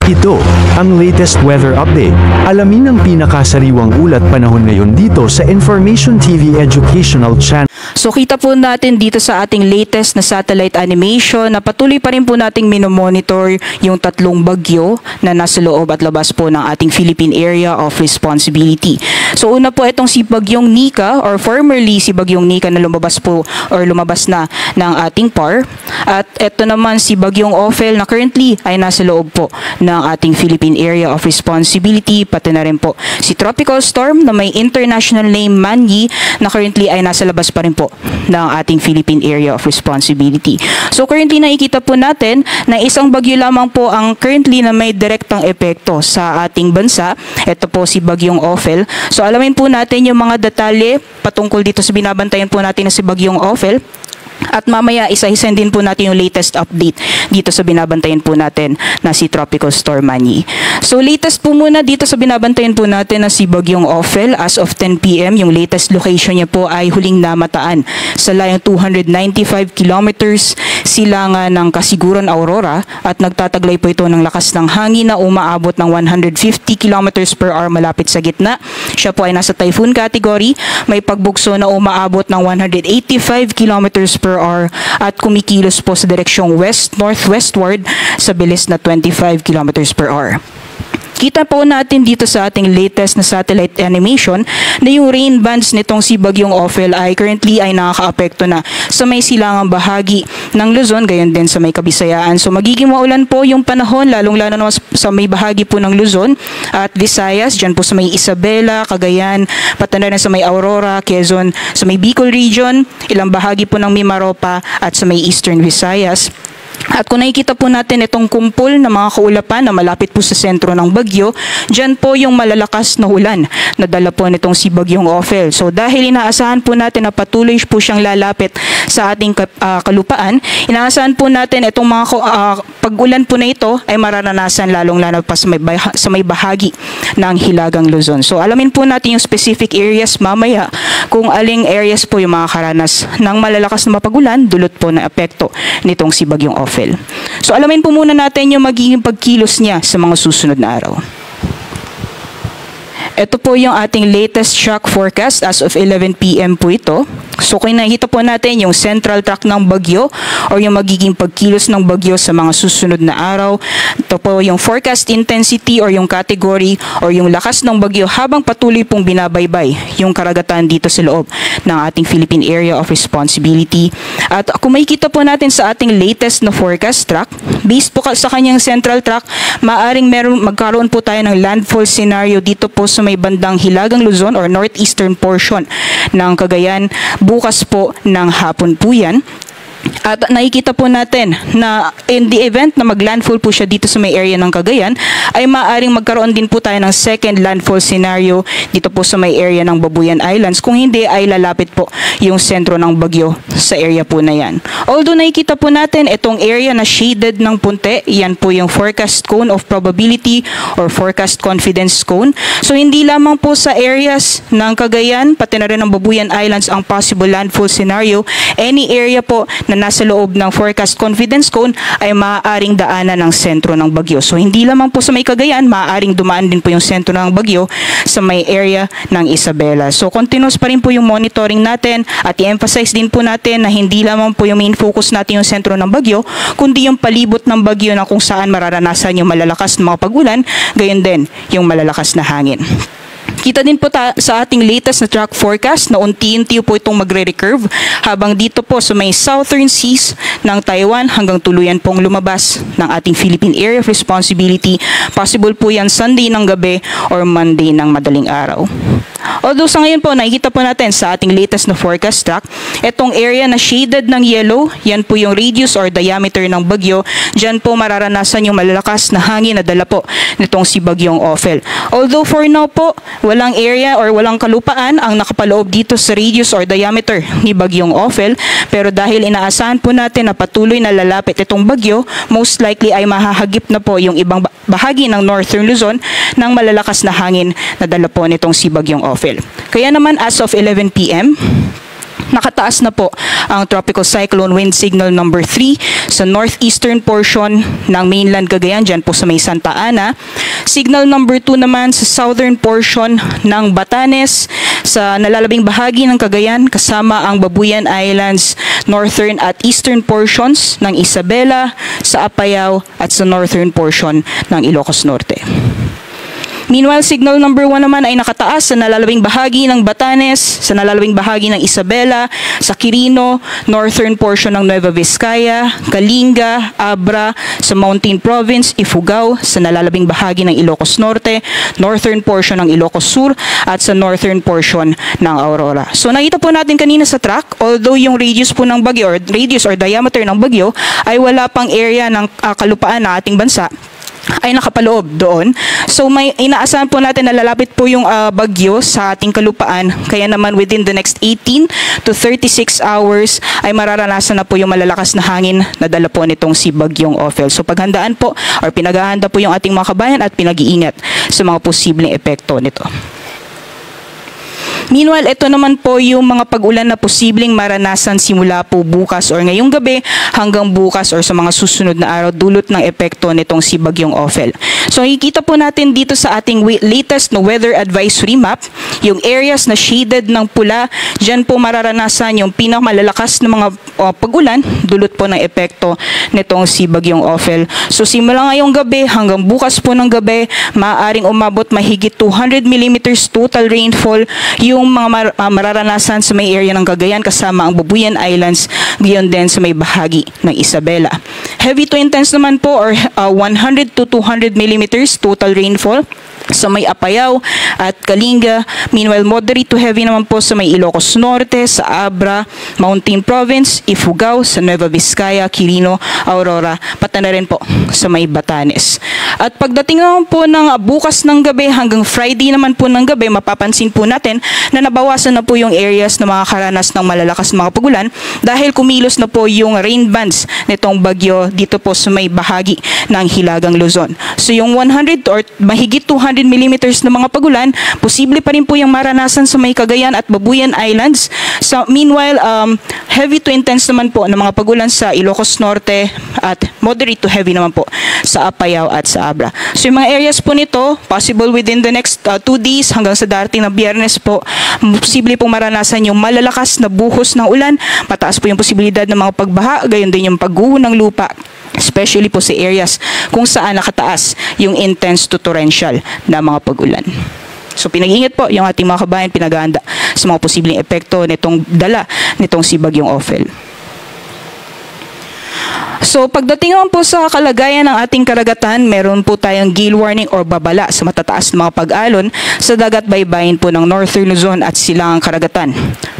Ito ang latest weather update. Alamin ang pinakasariwang ulat panahon ngayon dito sa Information TV Educational Channel. So kita po natin dito sa ating latest na satellite animation na patuloy pa rin po nating minomonitor yung tatlong bagyo na nasa loob at labas po ng ating Philippine Area of Responsibility. So una po itong si Bagyong Nika or formerly si Bagyong Nika na lumabas na ng ating PAR. At ito naman si Bagyong Ophel na currently ay nasa loob po ng ating Philippine Area of Responsibility, pati na rin po si Tropical Storm na may international name Manyi na currently ay nasa labas pa rin po ng ating Philippine Area of Responsibility. So currently nakikita po natin na isang bagyo lamang po ang currently na may direktang epekto sa ating bansa. Ito po si Bagyong Ophel. So alamin po natin yung mga detalye patungkol dito sa binabantayan po natin na si Bagyong Ophel. At mamaya isa-hisan din po natin yung latest update dito sa binabantayan po natin na si Tropical Storm Manyi. So latest po muna dito sa binabantayan po natin na si Bagyong Ophel. As of 10 PM, yung latest location niya po ay huling namataan sa layong 295 kilometers silangan ng Kasiguran, Aurora, at nagtataglay po ito ng lakas ng hangin na umaabot ng 150 kilometers per hour malapit sa gitna. Siya po ay nasa typhoon category, may pagbugso na umaabot ng 185 kilometers per hour at kumikilos po sa direksyong west-northwestward sa bilis na 25 kilometers per hour. Kita po natin dito sa ating latest na satellite animation na yung rain bands nitong si Bagyong Ophel ay currently ay nakakaapekto na sa may silangang bahagi ng Luzon, gayon din sa may Kabisayaan. So magiging maulan po yung panahon, lalong-lalo na sa may bahagi po ng Luzon at Visayas, dyan po sa may Isabela, Cagayan, pati na rin sa may Aurora, Quezon, sa may Bicol region, ilang bahagi po ng Mimaropa at sa may Eastern Visayas. At kung nakikita po natin itong kumpol ng mga kaulapan na malapit po sa sentro ng bagyo, dyan po yung malalakas na ulan na dala po nitong si Bagyong Ophel. So dahil inaasahan po natin na patuloy po siyang lalapit sa ating kalupaan, inaasahan po natin itong mga pag-ulan po na ito ay mararanasan lalong-lalo pa sa may bahagi ng Hilagang Luzon. So alamin po natin yung specific areas mamaya kung aling areas po yung makakaranas ng malalakas na mapag-ulan dulot po na epekto nitong si Bagyong Ophel. So alamin po muna natin yung magiging pagkilos niya sa mga susunod na araw. Ito po yung ating latest shock forecast as of 11 PM po ito. So kung nakikita po natin yung central track ng bagyo or yung magiging pagkilos ng bagyo sa mga susunod na araw. Ito po yung forecast intensity or yung category or yung lakas ng bagyo habang patuloy pong binabaybay yung karagatan dito sa loob ng ating Philippine Area of Responsibility. At kung makikita po natin sa ating latest na forecast track, based po sa kanyang central track, maaring magkaroon po tayo ng landfall scenario dito po sa may bandang Hilagang Luzon or northeastern portion ng Cagayan. Bukas po ng hapon po yan. At nakikita po natin na in the event na maglandfall po siya dito sa may area ng Cagayan, ay maaaring magkaroon din po tayo ng second landfall scenario dito po sa may area ng Babuyan Islands. Kung hindi ay lalapit po yung sentro ng bagyo sa area po na yan. Although nakikita po natin itong area na shaded ng punti, yan po yung forecast cone of probability or forecast confidence cone. So hindi lamang po sa areas ng Cagayan, pati na rin ng Babuyan Islands ang possible landfall scenario. Any area po na nasa loob ng forecast confidence cone ay maaaring daanan ng sentro ng bagyo. So hindi lamang po sa may Cagayan, maaaring dumaan din po yung sentro ng bagyo sa may area ng Isabela. So continuous pa rin po yung monitoring natin at i-emphasize din po natin na hindi lamang po yung main focus natin yung sentro ng bagyo, kundi yung palibot ng bagyo na kung saan mararanasan yung malalakas na mga pag-ulan, gayon din yung malalakas na hangin. Kita din po sa ating latest na track forecast na unti-unti po itong magre-recurve habang dito po sa may southern seas ng Taiwan hanggang tuluyan pong lumabas ng ating Philippine Area of Responsibility. Possible po yan Sunday ng gabi or Monday ng madaling araw. Although sa ngayon po, nakikita po natin sa ating latest na forecast track, itong area na shaded ng yellow, yan po yung radius or diameter ng bagyo. Diyan po mararanasan yung malalakas na hangin na dala po nitong si Bagyong Ophel. Although for now po, walang area or walang kalupaan ang nakapaloob dito sa radius or diameter ni Bagyong Ophel, pero dahil inaasahan po natin na patuloy na lalapit itong bagyo, most likely ay mahahagip na po yung ibang bahagi ng northern Luzon ng malalakas na hangin na dala po nitong si Bagyong Ophel. Kaya naman as of 11 PM, Nakataas na po ang Tropical Cyclone Wind Signal number 3 sa northeastern portion ng mainland Cagayan, dyan po sa may Santa Ana. Signal number 2 naman sa southern portion ng Batanes, sa nalalabing bahagi ng Cagayan kasama ang Babuyan Islands, northern at eastern portions ng Isabela, sa Apayao at sa northern portion ng Ilocos Norte. Meanwhile, signal number 1 naman ay nakataas sa nalalabing bahagi ng Batanes, sa nalalabing bahagi ng Isabela, sa Quirino, northern portion ng Nueva Vizcaya, Kalinga, Abra, sa Mountain Province, Ifugao, sa nalalabing bahagi ng Ilocos Norte, northern portion ng Ilocos Sur, at sa northern portion ng Aurora. So nakita po natin kanina sa track, although yung radius po ng bagyo or radius or diameter ng bagyo ay wala pang area ng kalupaan ng ating bansa, ay nakapaloob doon. So may inaasahan po natin na lalapit po yung bagyo sa ating kalupaan, kaya naman within the next 18 to 36 hours ay mararanasan na po yung malalakas na hangin na dala po nitong si Bagyong Ophel. So paghandaan po or pinaghahanda po yung ating mga kabayan at pinag-iingat sa mga posibleng epekto nito. Meanwhile, ito naman po yung mga pag-ulan na posibleng maranasan simula po bukas or ngayong gabi hanggang bukas or sa mga susunod na araw dulot ng epekto nitong si Bagyong Ophel. So nakikita po natin dito sa ating latest na weather advisory map, yung areas na shaded ng pula, dyan po mararanasan yung pinakamalalakas na mga pag-ulan dulot po ng epekto nitong si Bagyong Ophel. So simula ngayong gabi hanggang bukas po ng gabi, maaaring umabot mahigit 200 millimeters total rainfall yung mga mararanasan sa may area ng Cagayan kasama ang Babuyan Islands, gayon din sa may bahagi ng Isabela. Heavy to intense naman po or 100 to 200 millimeters total rainfall sa may Apayao at Kalinga. Meanwhile, moderate to heavy naman po sa may Ilocos Norte, sa Abra, Mountain Province, Ifugao, sa Nueva Vizcaya, Quirino, Aurora, pati na rin po sa may Batanes. At pagdating naman po ng bukas ng gabi hanggang Friday naman po ng gabi, mapapansin po natin na nabawasan na po yung areas na mga karanas ng malalakas na mga pagulan dahil kumilos na po yung rain bands nitong bagyo dito po sa may bahagi ng Hilagang Luzon. So yung 100 or mahigit 200 millimeters na mga pagulan, posible pa rin po yung maranasan sa may Cagayan at Babuyan Islands. So meanwhile, heavy to intense naman po ng mga pagulan sa Ilocos Norte at moderate to heavy naman po sa Apayao at sa Abra. So yung mga areas po nito, possible within the next 2 days hanggang sa darating na Biyernes po, posible pong maranasan yung malalakas na buhos ng ulan, mataas po yung posibilidad ng mga pagbaha, gayon din yung pagguho ng lupa, especially po sa areas kung saan nakataas yung intense to torrential na mga pag-ulan. So pinag-iingat po yung ating mga kabayan, pinag-aanda sa mga posibleng epekto nitong dala nitong si Bagyong Ophel. So pagdating naman po sa kalagayan ng ating karagatan, meron po tayong gale warning or babala sa matataas na mga pag-alon sa dagat baybayin po ng Northern Luzon at silangang karagatan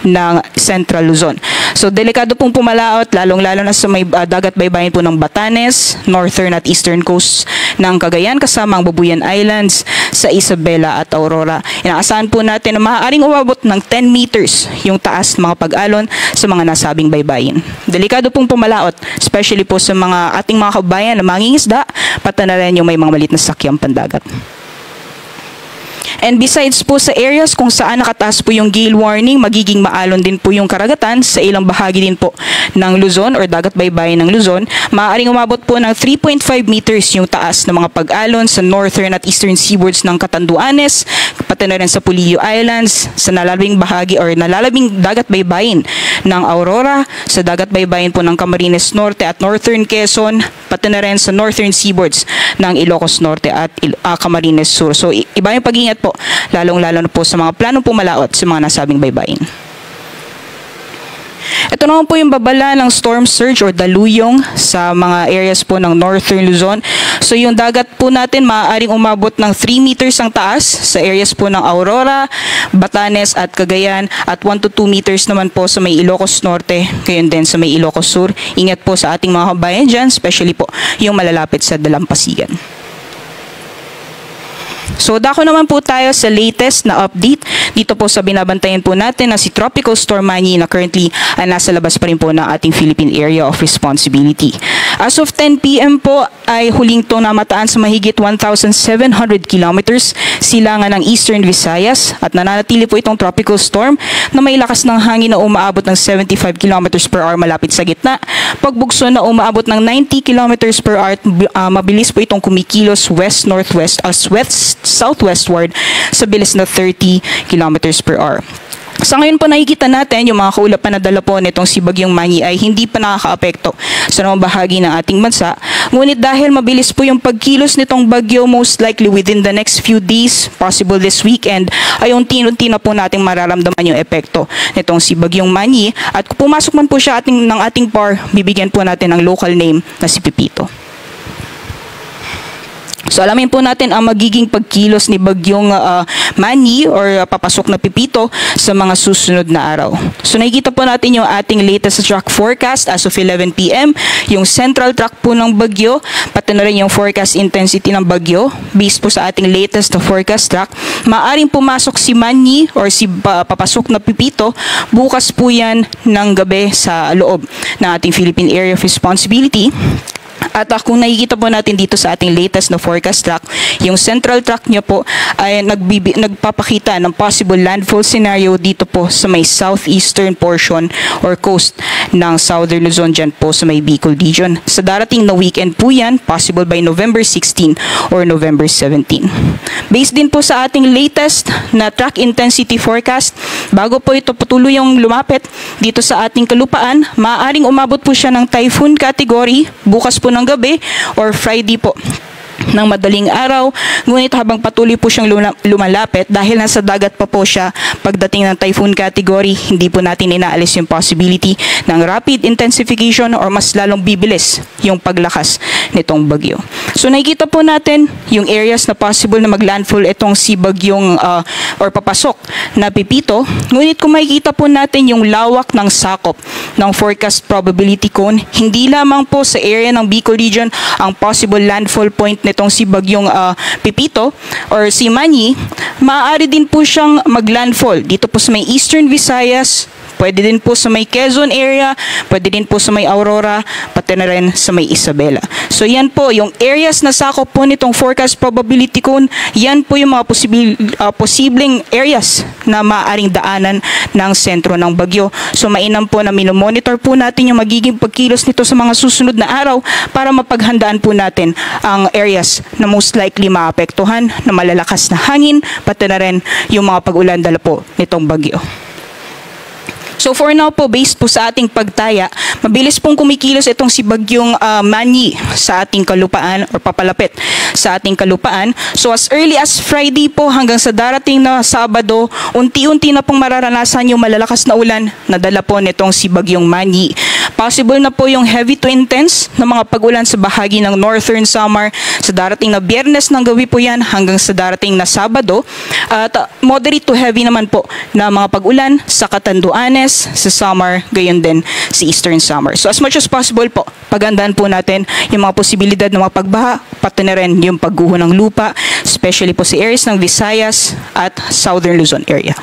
ng Central Luzon. So delikado pong pumalaot, lalong-lalo na sa may dagat baybayin po ng Batanes, Northern at Eastern Coast ng Cagayan kasama ang Babuyan Islands, sa Isabela at Aurora. Inaasahan po natin na maaaring umabot ng 10 meters yung taas ng mga pag-alon sa mga nasabing baybayin. Delikado pong pumalaot, especially po sa mga ating mga kabayan na mangingisda, pati na rin yung may mga maliit na sakyang pandagat. And besides po sa areas kung saan nakataas po yung gale warning, magiging maalon din po yung karagatan sa ilang bahagi din po ng Luzon or dagat baybayin ng Luzon. Maaaring umabot po ng 3.5 meters yung taas ng mga pag-alon sa northern at eastern seaboards ng Catanduanes, pati na rin sa Pulillo Islands, sa nalalabing bahagi or nalalabing dagat baybayin ng Aurora, sa dagat baybayin po ng Camarines Norte at Northern Quezon, pati na rin sa northern seaboards ng Ilocos Norte at Camarines Sur. So iba yung pag-ingat po, lalong-lalo na po sa mga planong pumalaot sa mga nasabing baybayin. Ito naman po yung babala ng storm surge or daluyong sa mga areas po ng Northern Luzon. So yung dagat po natin maaaring umabot ng 3 meters ang taas sa areas po ng Aurora, Batanes at Cagayan at 1 to 2 meters naman po sa may Ilocos Norte, gayon din sa may Ilocos Sur. Ingat po sa ating mga kabayan dyan, especially po yung malalapit sa Dalampasigan. So dako naman po tayo sa latest na update dito po sa binabantayan po natin na si Tropical Storm Manny na currently nasa labas pa rin po ng ating Philippine Area of Responsibility. As of 10 p.m. po ay huling itong namataan sa mahigit 1,700 kilometers silangan ng Eastern Visayas at nananatili po itong tropical storm na may lakas ng hangin na umaabot ng 75 kilometers per hour malapit sa gitna. Pagbugso na umaabot ng 90 kilometers per hour, mabilis po itong kumikilos west-northwest as west-southwestward sa bilis na 30 kilometers per hour. Sa ngayon po nakikita natin yung mga kaulap na nadala po nitong si Bagyong Manny ay hindi pa nakakaapekto sa mga bahagi ng ating bansa. Ngunit dahil mabilis po yung pagkilos nitong bagyo, most likely within the next few days, possible this weekend, ay unti-unti na po nating mararamdaman yung epekto nitong si Bagyong Manny. At kung pumasok man po siya ng ating PAR, bibigyan po natin ng local name na si Pepito. So alamin po natin ang magiging pagkilos ni Bagyong Manny or papasok na Pepito sa mga susunod na araw. So nakikita po natin yung ating latest track forecast as of 11 p.m. Yung central track po ng bagyo, pati na rin yung forecast intensity ng bagyo. Based po sa ating latest na forecast track, maaring pumasok si Manny or si papasok na Pepito bukas po yan ng gabi sa loob ng ating Philippine Area of Responsibility. At kung nakikita po natin dito sa ating latest na forecast track, yung central track niya po ay nagpapakita ng possible landfall scenario dito po sa may southeastern portion or coast ng Southern Luzon dyan po sa may Bicol region. Sa darating na weekend po yan, possible by November 16 or November 17. Based din po sa ating latest na track intensity forecast, bago po ito patuloy yung lumapit dito sa ating kalupaan, maaaring umabot po siya ng typhoon category bukas po ng gabi or Friday po ng madaling araw. Ngunit habang patuloy po siyang lumalapit, dahil nasa dagat pa po siya pagdating ng typhoon category, hindi po natin inaalis yung possibility ng rapid intensification or mas lalong bibilis yung paglakas nitong bagyo. So nakikita po natin yung areas na possible na maglandfall itong si Bagyong or papasok na Pepito. Ngunit kung makikita po natin yung lawak ng sakop ng forecast probability cone, hindi lamang po sa area ng Bicol region ang possible landfall point nitong si Bagyong Pepito or si Manny, maaari din po siyang maglandfall dito po sa may Eastern Visayas, pwede din po sa may Quezon area, pwede din po sa may Aurora, pati na rin sa may Isabela. So yan po, yung areas na sakop po nitong forecast probability cone, yan po yung mga posibleng areas na maaaring daanan ng sentro ng bagyo. So mainam po na minomonitor po natin yung magiging pagkilos nito sa mga susunod na araw para mapaghandaan po natin ang areas na most likely maapektuhan na malalakas na hangin, pati na rin yung mga pag-ulan dala po nitong bagyo. So for now po, based po sa ating pagtaya, mabilis pong kumikilos itong si Bagyong Manny sa ating kalupaan or papalapit sa ating kalupaan. So as early as Friday po hanggang sa darating na Sabado, unti-unti na pong mararanasan yung malalakas na ulan na dala po nitong si Bagyong Manny. Possible na po yung heavy to intense na mga pag-ulan sa bahagi ng Northern Samar sa darating na Biyernes ng gabi po yan hanggang sa darating na Sabado. At moderate to heavy naman po na mga pag-ulan sa Catanduanes, sa Samar, gayon din sa Eastern Samar. So as much as possible po, pagandaan po natin yung mga posibilidad ng mga pagbaha, pati na rin yung pagguho ng lupa, especially po sa areas ng Visayas at Southern Luzon area.